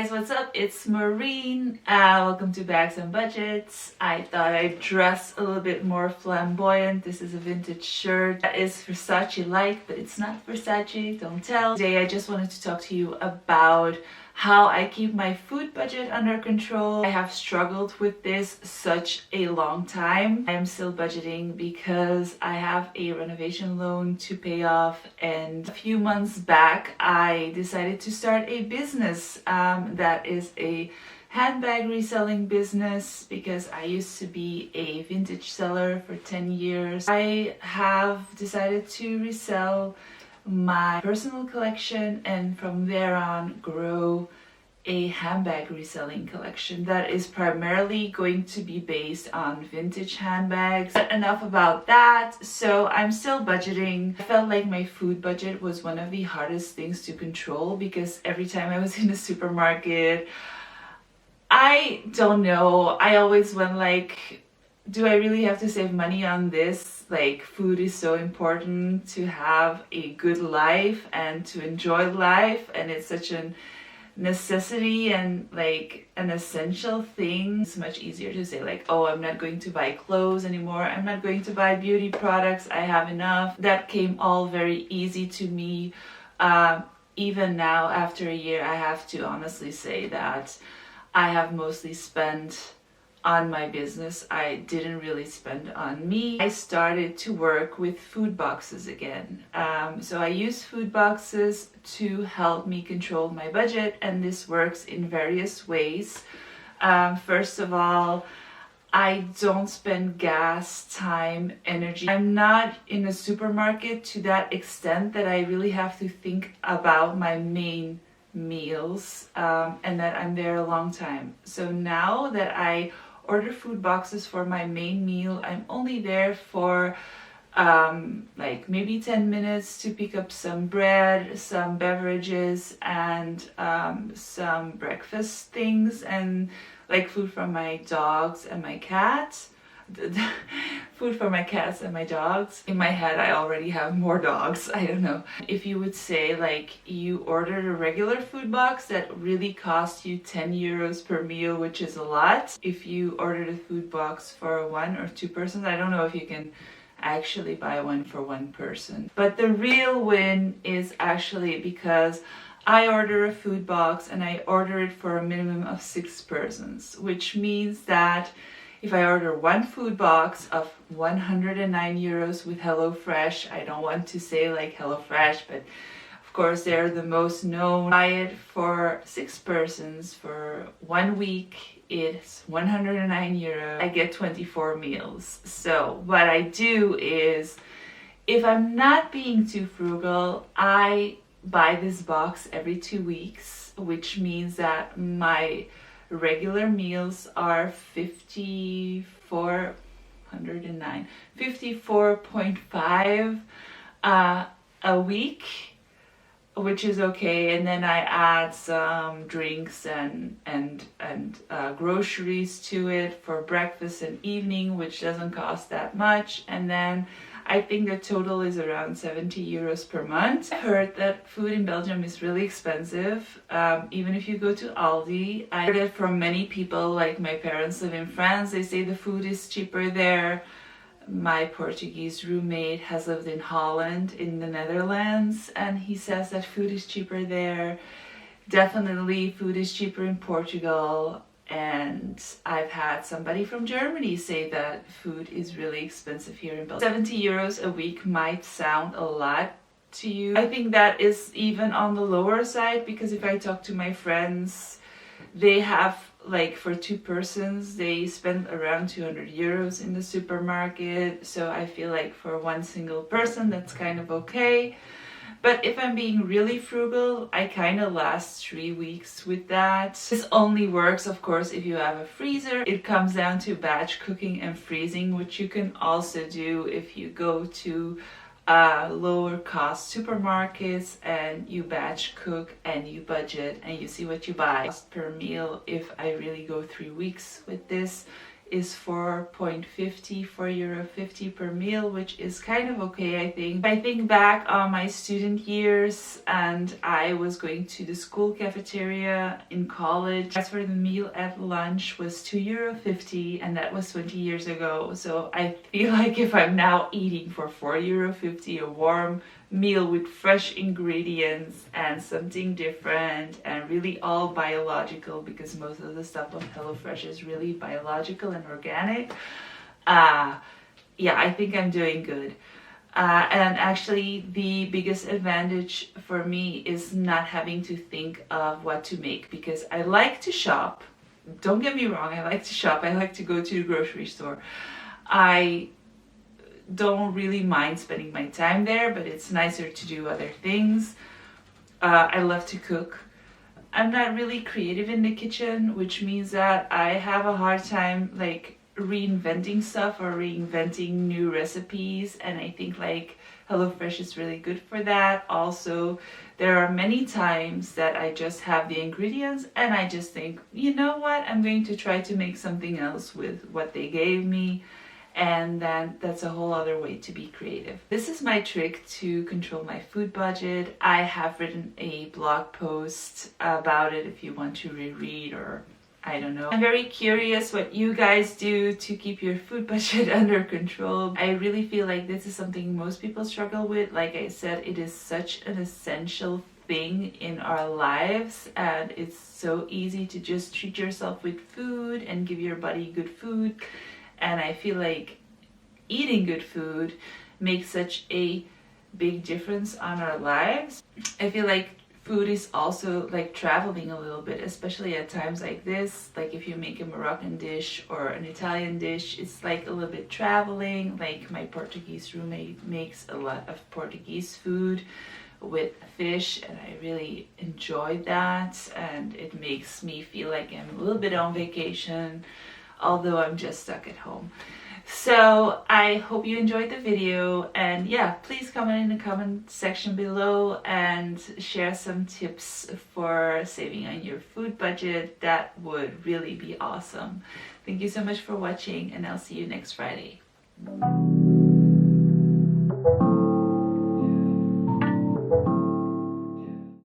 guys, what's up? It's Maureen. Welcome to Bags and Budgets. I thought I'd dress a little bit more flamboyant. This is a vintage shirt that is Versace-like, but it's not Versace, don't tell. Today I just wanted to talk to you about how I keep my food budget under control. I have struggled with this such a long time. I am still budgeting because I have a renovation loan to pay off, and a few months back I decided to start a business that is a handbag reselling business because I used to be a vintage seller for 10 years. I have decided to resell my personal collection and from there on grow a handbag reselling collection that is primarily going to be based on vintage handbags. But enough about that. So I'm still budgeting. I felt like my food budget was one of the hardest things to control because every time I was in a supermarket, I don't know, I always went like, do I really have to save money on this? Like, food is so important to have a good life and to enjoy life, and it's such a necessity and like an essential thing. It's much easier to say like, oh, I'm not going to buy clothes anymore, I'm not going to buy beauty products, I have enough. That came all very easy to me. Even now after a year, I have to honestly say that I have mostly spent on my business. I didn't really spend on me. I started to work with food boxes again. So I use food boxes to help me control my budget, and this works in various ways. First of all, I don't spend gas, time, energy. I'm not in a supermarket to that extent that I really have to think about my main meals and that I'm there a long time. So now that I order food boxes for my main meal, I'm only there for like maybe 10 minutes to pick up some bread, some beverages, and some breakfast things, and like food for my dogs and my cats. Food for my cats and my dogs. In my head I already have more dogs, I don't know. If you would say like you ordered a regular food box that really cost you 10 euros per meal, which is a lot. If you ordered a food box for one or two persons, I don't know if you can actually buy one for one person. But the real win is actually because I order a food box and I order it for a minimum of 6 persons, which means that if I order one food box of 109 euros with HelloFresh, I don't want to say like HelloFresh, but of course they're the most known. Buy it for 6 persons for 1 week, it's 109 euros. I get 24 meals. So what I do is, if I'm not being too frugal, I buy this box every 2 weeks, which means that my regular meals are 54.5 a week, which is okay. And then I add some drinks and groceries to it for breakfast and evening, which doesn't cost that much. And then I think the total is around 70 euros per month. I heard that food in Belgium is really expensive. Even if you go to Aldi, I heard it from many people, like my parents live in France, they say the food is cheaper there. My Portuguese roommate has lived in Holland, in the Netherlands, and he says that food is cheaper there. Definitely food is cheaper in Portugal. And I've had somebody from Germany say that food is really expensive here in Belgium. 70 euros a week might sound a lot to you. I think that is even on the lower side, because if I talk to my friends, they have like for 2 persons, they spend around 200 euros in the supermarket. So I feel like for one single person, that's kind of okay. But if I'm being really frugal, I kind of last 3 weeks with that. This only works, of course, if you have a freezer. It comes down to batch cooking and freezing, which you can also do if you go to lower cost supermarkets and you batch cook and you budget and you see what you buy. Cost per meal, if I really go 3 weeks with this, is 4.50, €4.50 per meal, which is kind of okay, I think. If I think back on my student years and I was going to the school cafeteria in college, as for the meal at lunch was €2.50, and that was 20 years ago. So I feel like if I'm now eating for €4.50 a warm meal with fresh ingredients and something different and really all biological, because most of the stuff of HelloFresh is really biological and organic, yeah, I think I'm doing good. And actually the biggest advantage for me is not having to think of what to make, because I like to shop. Don't get me wrong, I like to shop. I like to go to the grocery store. I don't really mind spending my time there, but it's nicer to do other things. I love to cook. I'm not really creative in the kitchen, which means that I have a hard time like reinventing stuff or reinventing new recipes, and I think like HelloFresh is really good for that. Also, there are many times that I just have the ingredients and I just think, you know what, I'm going to try to make something else with what they gave me. And then that's a whole other way to be creative. This is my trick to control my food budget. I have written a blog post about it if you want to reread, or I don't know. I'm very curious what you guys do to keep your food budget under control. I really feel like this is something most people struggle with. Like I said, it is such an essential thing in our lives, and it's so easy to just treat yourself with food and give your body good food. And I feel like eating good food makes such a big difference on our lives. I feel like food is also like traveling a little bit, especially at times like this. Like if you make a Moroccan dish or an Italian dish, it's like a little bit traveling. Like my Portuguese roommate makes a lot of Portuguese food with fish, and I really enjoyed that. And it makes me feel like I'm a little bit on vacation, although I'm just stuck at home. So I hope you enjoyed the video, and yeah, please comment in the comment section below and share some tips for saving on your food budget. That would really be awesome. Thank you so much for watching, and I'll see you next Friday.